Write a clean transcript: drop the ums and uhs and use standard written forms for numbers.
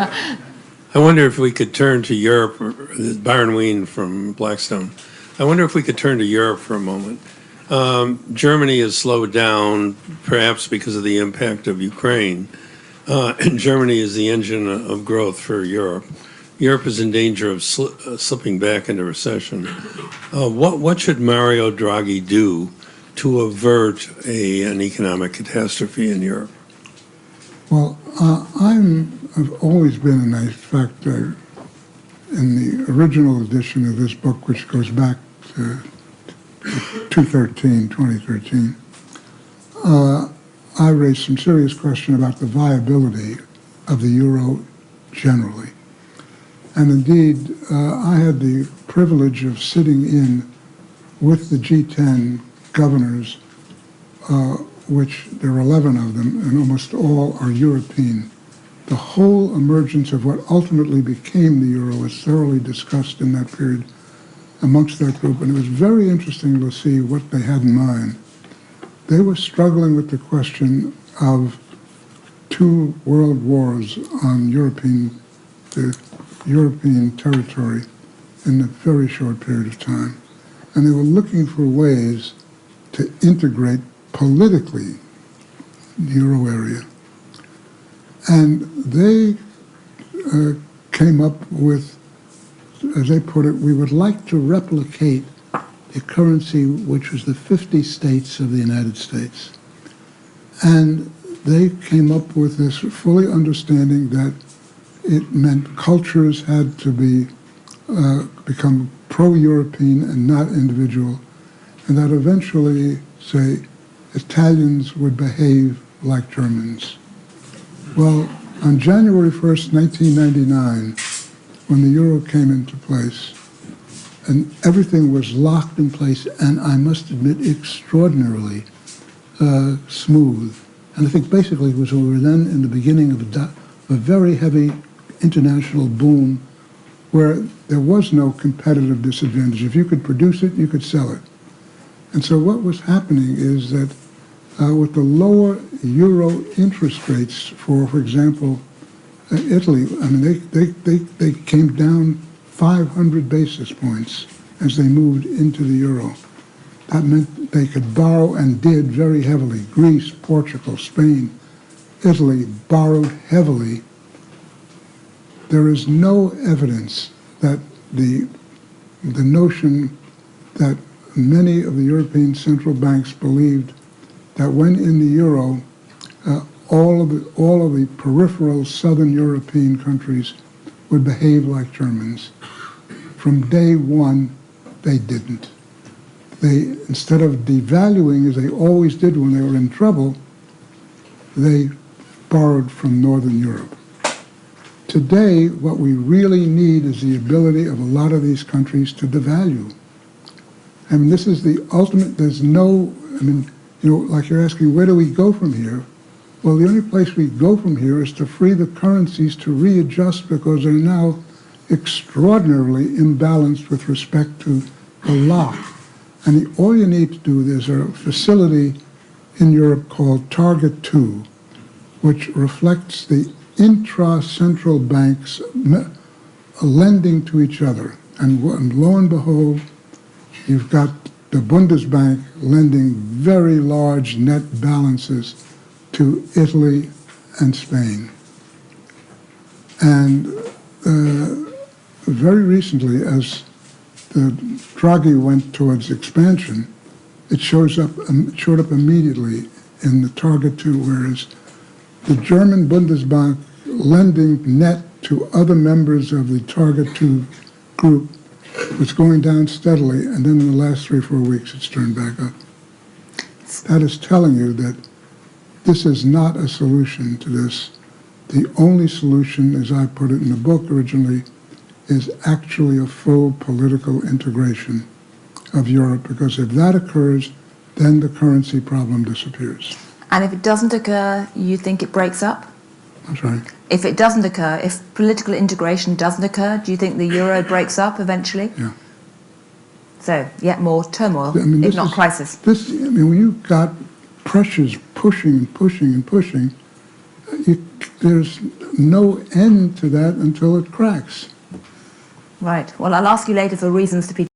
I wonder if we could turn to Europe, Byron Wien from Blackstone. I wonder if we could turn to Europe for a moment. Germany has slowed down, perhaps because of the impact of Ukraine. And Germany is the engine of growth for Europe. Europe is in danger of slipping back into recession. What should Mario Draghi do to avert an economic catastrophe in Europe? Well, I've always been, and in fact, in the original edition of this book, which goes back to 2013, I raised some serious question about the viability of the euro generally. And indeed, I had the privilege of sitting in with the G10 governors, which there are 11 of them, and almost all are European. The whole emergence of what ultimately became the euro was thoroughly discussed in that period amongst that group, and it was very interesting to see what they had in mind. They were struggling with the question of 2 world wars on the European territory in a very short period of time. And they were looking for ways to integrate politically the euro area. And they came up with, as they put it, we would like to replicate the currency which was the 50 states of the United States. And they came up with this fully understanding that it meant cultures had to become pro-European and not individual, and that eventually, say, Italians would behave like Germans. Well, on January 1st, 1999, when the euro came into place, and everything was locked in place, and I must admit, extraordinarily smooth. And I think basically we were then in the beginning of a very heavy international boom where there was no competitive disadvantage. If you could produce it, you could sell it. And so what was happening is that with the lower euro interest rates for example, Italy, I mean, they came down 500 basis points as they moved into the euro. That meant they could borrow, and did very heavily. Greece, Portugal, Spain, Italy borrowed heavily. There is no evidence that the notion that many of the European central banks believed that when in the euro, all of the peripheral southern European countries would behave like Germans. From day one, they didn't. They, instead of devaluing, as they always did when they were in trouble, they borrowed from Northern Europe. Today, what we really need is the ability of a lot of these countries to devalue. I mean, this is the ultimate, there's no, I mean, you know, like you're asking, where do we go from here? Well, the only place we go from here is to free the currencies to readjust, because they're now extraordinarily imbalanced with respect to the lock. And all you need to do, there's a facility in Europe called Target 2, which reflects the intra-central banks lending to each other. And lo and behold, you've got the Bundesbank lending very large net balances to Italy and Spain. And very recently, as the Draghi went towards expansion, it showed up immediately in the Target 2, whereas the German Bundesbank lending net to other members of the Target 2 group was going down steadily, and then in the last 3 or 4 weeks it's turned back up. That is telling you that this is not a solution to this. The only solution, as I put it in the book originally, is actually a full political integration of Europe, because if that occurs, then the currency problem disappears. And if it doesn't occur, you think it breaks up? I'm sorry? If it doesn't occur, if political integration doesn't occur, do you think the euro breaks up eventually? Yeah. So, yet more turmoil, I mean, if not crisis. I mean, when you've got pressures pushing and pushing and pushing, there's no end to that until it cracks. Right. Well, I'll ask you later for reasons to be